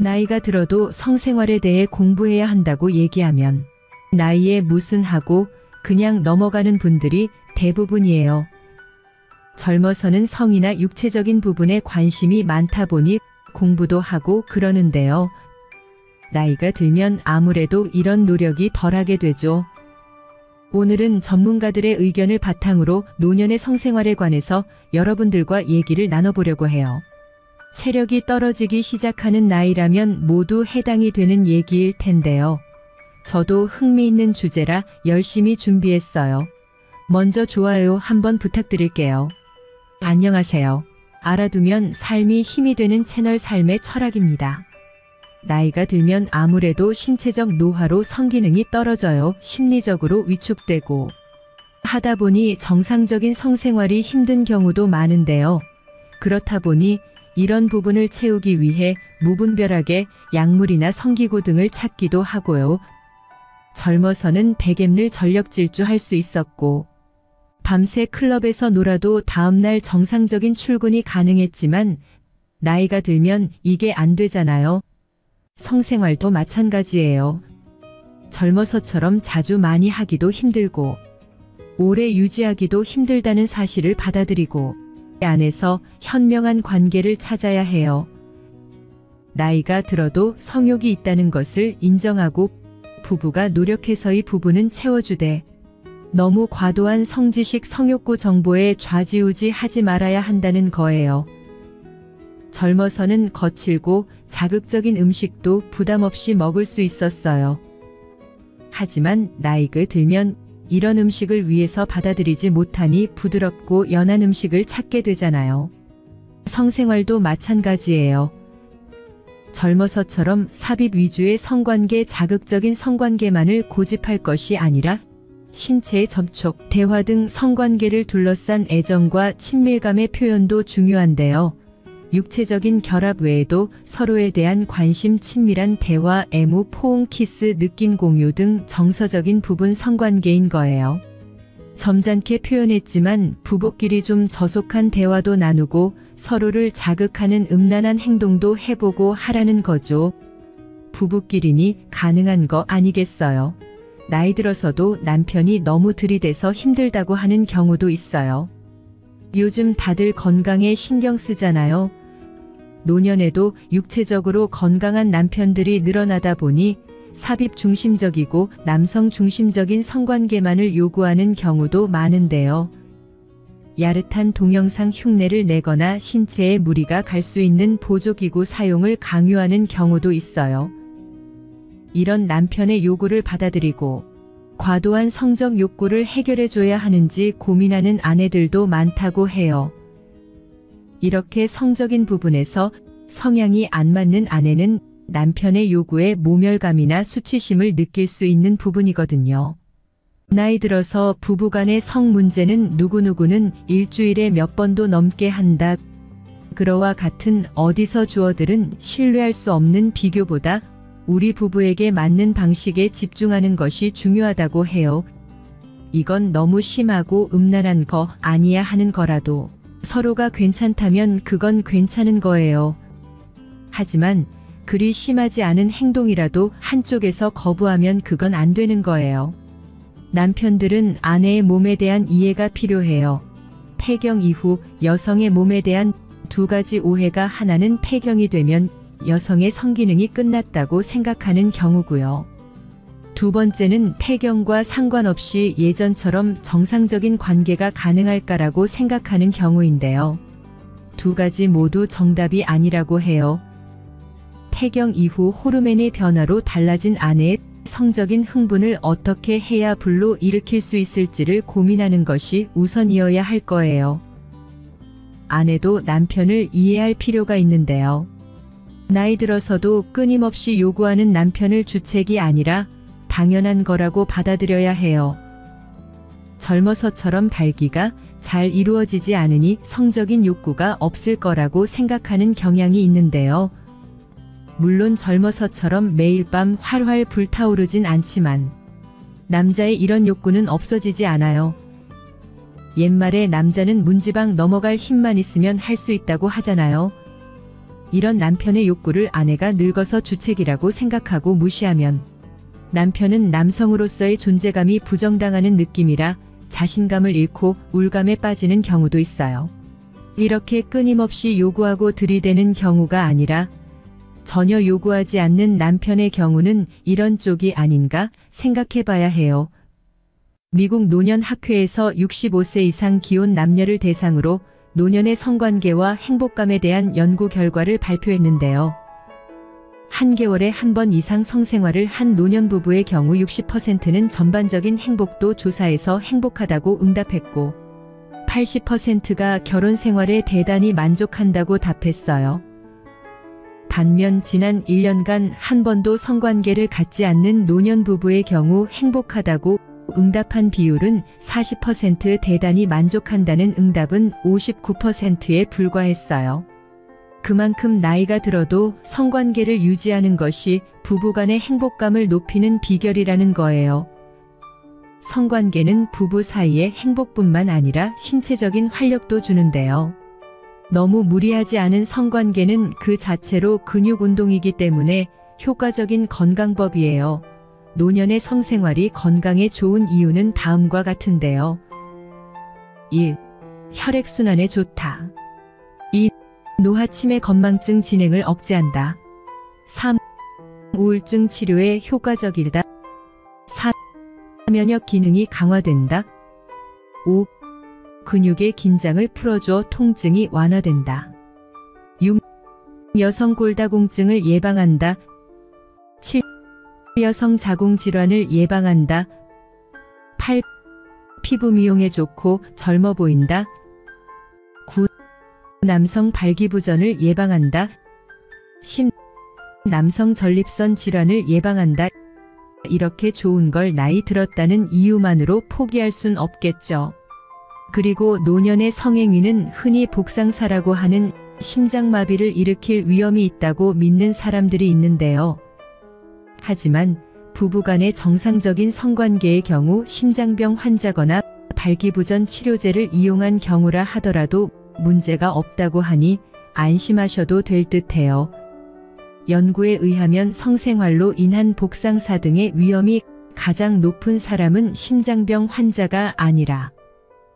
나이가 들어도 성생활에 대해 공부해야 한다고 얘기하면 나이에 무슨 하고 그냥 넘어가는 분들이 대부분이에요. 젊어서는 성이나 육체적인 부분에 관심이 많다 보니 공부도 하고 그러는데요. 나이가 들면 아무래도 이런 노력이 덜하게 되죠. 오늘은 전문가들의 의견을 바탕으로 노년의 성생활에 관해서 여러분들과 얘기를 나눠보려고 해요. 체력이 떨어지기 시작하는 나이라면 모두 해당이 되는 얘기일 텐데요. 저도 흥미있는 주제라 열심히 준비했어요. 먼저 좋아요 한번 부탁드릴게요. 안녕하세요. 알아두면 삶이 힘이 되는 채널 삶의 철학입니다. 나이가 들면 아무래도 신체적 노화로 성기능이 떨어져요. 심리적으로 위축되고 하다 보니 정상적인 성생활이 힘든 경우도 많은데요. 그렇다 보니 이런 부분을 채우기 위해 무분별하게 약물이나 성기구 등을 찾기도 하고요. 젊어서는 백엠를 전력 질주할 수 있었고 밤새 클럽에서 놀아도 다음날 정상적인 출근이 가능했지만 나이가 들면 이게 안 되잖아요. 성생활도 마찬가지예요. 젊어서처럼 자주 많이 하기도 힘들고 오래 유지하기도 힘들다는 사실을 받아들이고 안에서 현명한 관계를 찾아야 해요. 나이가 들어도 성욕이 있다는 것을 인정하고 부부가 노력해서의 부분은 채워주되 너무 과도한 성지식 성욕구 정보에 좌지우지 하지 말아야 한다는 거예요. 젊어서는 거칠고 자극적인 음식도 부담 없이 먹을 수 있었어요. 하지만 나이가 들면 이런 음식을 위해서 받아들이지 못하니 부드럽고 연한 음식을 찾게 되잖아요. 성생활도 마찬가지예요. 젊어서처럼 삽입 위주의 성관계, 자극적인 성관계만을 고집할 것이 아니라 신체의 접촉, 대화 등 성관계를 둘러싼 애정과 친밀감의 표현도 중요한데요. 육체적인 결합 외에도 서로에 대한 관심, 친밀한 대화, 애무, 포옹, 키스, 느낌 공유 등 정서적인 부분 성관계인 거예요. 점잖게 표현했지만 부부끼리 좀 저속한 대화도 나누고 서로를 자극하는 음란한 행동도 해보고 하라는 거죠. 부부끼리니 가능한 거 아니겠어요? 나이 들어서도 남편이 너무 들이대서 힘들다고 하는 경우도 있어요. 요즘 다들 건강에 신경 쓰잖아요. 노년에도 육체적으로 건강한 남편들이 늘어나다 보니 삽입 중심적이고 남성 중심적인 성관계만을 요구하는 경우도 많은데요. 야릇한 동영상 흉내를 내거나 신체에 무리가 갈 수 있는 보조기구 사용을 강요하는 경우도 있어요. 이런 남편의 요구를 받아들이고 과도한 성적 욕구를 해결해줘야 하는지 고민하는 아내들도 많다고 해요. 이렇게 성적인 부분에서 성향이 안 맞는 아내는 남편의 요구에 모멸감이나 수치심을 느낄 수 있는 부분이거든요. 나이 들어서 부부간의 성 문제는 누구누구는 일주일에 몇 번도 넘게 한다. 그러와 같은 어디서 주어들은 신뢰할 수 없는 비교보다 우리 부부에게 맞는 방식에 집중하는 것이 중요하다고 해요. 이건 너무 심하고 음란한 거 아니야 하는 거라도 서로가 괜찮다면 그건 괜찮은 거예요. 하지만 그리 심하지 않은 행동이라도 한쪽에서 거부하면 그건 안 되는 거예요. 남편들은 아내의 몸에 대한 이해가 필요해요. 폐경 이후 여성의 몸에 대한 두 가지 오해가 하나는 폐경이 되면 여성의 성기능이 끝났다고 생각하는 경우고요. 두 번째는 폐경과 상관없이 예전처럼 정상적인 관계가 가능할까라고 생각하는 경우인데요. 두 가지 모두 정답이 아니라고 해요. 폐경 이후 호르몬의 변화로 달라진 아내의 성적인 흥분을 어떻게 해야 불로 일으킬 수 있을지를 고민하는 것이 우선이어야 할 거예요. 아내도 남편을 이해할 필요가 있는데요. 나이 들어서도 끊임없이 요구하는 남편을 주책이 아니라 당연한 거라고 받아들여야 해요. 젊어서처럼 발기가 잘 이루어지지 않으니 성적인 욕구가 없을 거라고 생각하는 경향이 있는데요. 물론 젊어서처럼 매일 밤 활활 불타오르진 않지만 남자의 이런 욕구는 없어지지 않아요. 옛말에 남자는 문지방 넘어갈 힘만 있으면 할 수 있다고 하잖아요. 이런 남편의 욕구를 아내가 늙어서 주책이라고 생각하고 무시하면 남편은 남성으로서의 존재감이 부정당하는 느낌이라 자신감을 잃고 우울감에 빠지는 경우도 있어요. 이렇게 끊임없이 요구하고 들이대는 경우가 아니라 전혀 요구하지 않는 남편의 경우는 이런 쪽이 아닌가 생각해 봐야 해요. 미국 노년학회에서 65세 이상 기혼 남녀를 대상으로 노년의 성관계와 행복감에 대한 연구 결과를 발표했는데요. 한 개월에 한 번 이상 성생활을 한 노년 부부의 경우 60%는 전반적인 행복도 조사에서 행복하다고 응답했고 80%가 결혼 생활에 대단히 만족한다고 답했어요. 반면 지난 1년간 한 번도 성관계를 갖지 않는 노년 부부의 경우 행복하다고 응답한 비율은 40%, 대단히 만족한다는 응답은 59%에 불과했어요. 그만큼 나이가 들어도 성관계를 유지하는 것이 부부간의 행복감을 높이는 비결이라는 거예요. 성관계는 부부 사이의 행복뿐만 아니라 신체적인 활력도 주는데요. 너무 무리하지 않은 성관계는 그 자체로 근육 운동이기 때문에 효과적인 건강법이에요. 노년의 성생활이 건강에 좋은 이유는 다음과 같은데요. 1. 혈액순환에 좋다. 2. 노화 치매 건망증 진행을 억제한다. 3. 우울증 치료에 효과적이다. 4. 면역 기능이 강화된다. 5. 근육의 긴장을 풀어줘 통증이 완화된다. 6. 여성 골다공증을 예방한다. 7. 여성 자궁 질환을 예방한다. 8. 피부 미용에 좋고 젊어 보인다. 9. 남성 발기부전을 예방한다. 10. 남성 전립선 질환을 예방한다. 이렇게 좋은 걸 나이 들었다는 이유만으로 포기할 순 없겠죠. 그리고 노년의 성행위는 흔히 복상사라고 하는 심장마비를 일으킬 위험이 있다고 믿는 사람들이 있는데요. 하지만 부부간의 정상적인 성관계의 경우 심장병 환자거나 발기부전 치료제를 이용한 경우라 하더라도 문제가 없다고 하니 안심하셔도 될 듯해요. 연구에 의하면 성생활로 인한 복상사 등의 위험이 가장 높은 사람은 심장병 환자가 아니라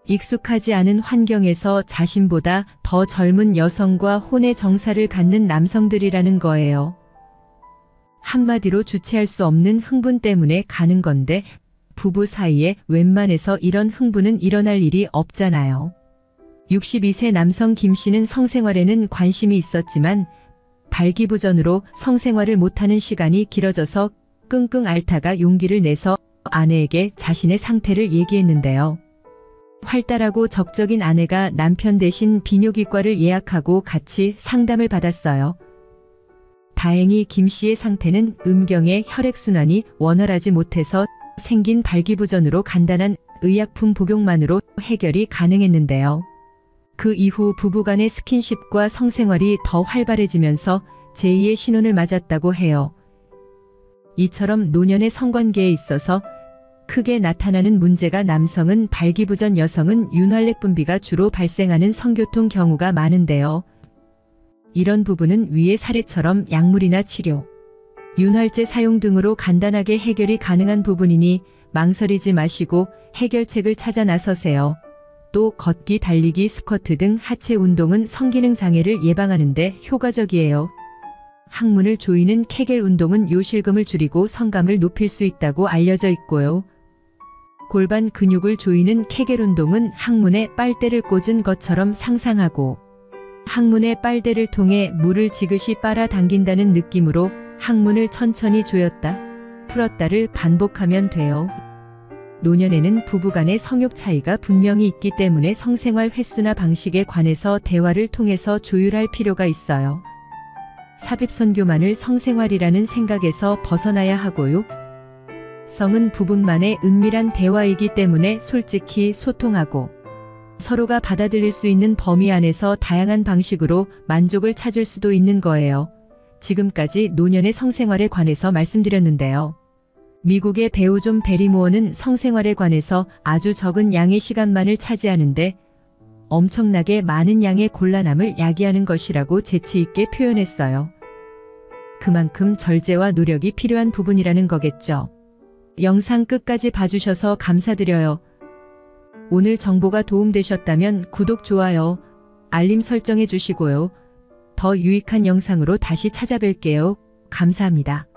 익숙하지 않은 환경에서 자신보다 더 젊은 여성과 혼의 정사를 갖는 남성들이라는 거예요. 한마디로 주체할 수 없는 흥분 때문에 가는 건데 부부 사이에 웬만해서 이런 흥분은 일어날 일이 없잖아요. 62세 남성 김 씨는 성생활에는 관심이 있었지만 발기부전으로 성생활을 못하는 시간이 길어져서 끙끙 앓다가 용기를 내서 아내에게 자신의 상태를 얘기했는데요. 활달하고 적적인 아내가 남편 대신 비뇨기과를 예약하고 같이 상담을 받았어요. 다행히 김 씨의 상태는 음경의 혈액순환이 원활하지 못해서 생긴 발기부전으로 간단한 의약품 복용만으로 해결이 가능했는데요. 그 이후 부부간의 스킨십과 성생활이 더 활발해지면서 제2의 신혼을 맞았다고 해요. 이처럼 노년의 성관계에 있어서 크게 나타나는 문제가 남성은 발기부전, 여성은 윤활렉 분비가 주로 발생하는 성교통 경우가 많은데요. 이런 부분은 위의 사례처럼 약물이나 치료, 윤활제 사용 등으로 간단하게 해결이 가능한 부분이니 망설이지 마시고 해결책을 찾아 나서세요. 또 걷기, 달리기, 스쿼트 등 하체 운동은 성기능 장애를 예방하는 데 효과적이에요. 항문을 조이는 케겔 운동은 요실금을 줄이고 성감을 높일 수 있다고 알려져 있고요. 골반 근육을 조이는 케겔 운동은 항문에 빨대를 꽂은 것처럼 상상하고 항문에 빨대를 통해 물을 지그시 빨아당긴다는 느낌으로 항문을 천천히 조였다, 풀었다를 반복하면 돼요. 노년에는 부부간의 성욕 차이가 분명히 있기 때문에 성생활 횟수나 방식에 관해서 대화를 통해서 조율할 필요가 있어요. 삽입선교만을 성생활이라는 생각에서 벗어나야 하고요. 성은 부부만의 은밀한 대화이기 때문에 솔직히 소통하고 서로가 받아들일 수 있는 범위 안에서 다양한 방식으로 만족을 찾을 수도 있는 거예요. 지금까지 노년의 성생활에 관해서 말씀드렸는데요. 미국의 배우 존 베리모어는 성생활에 관해서 아주 적은 양의 시간만을 차지하는데 엄청나게 많은 양의 곤란함을 야기하는 것이라고 재치 있게 표현했어요. 그만큼 절제와 노력이 필요한 부분이라는 거겠죠. 영상 끝까지 봐주셔서 감사드려요. 오늘 정보가 도움되셨다면 구독, 좋아요, 알림 설정해 주시고요. 더 유익한 영상으로 다시 찾아뵐게요. 감사합니다.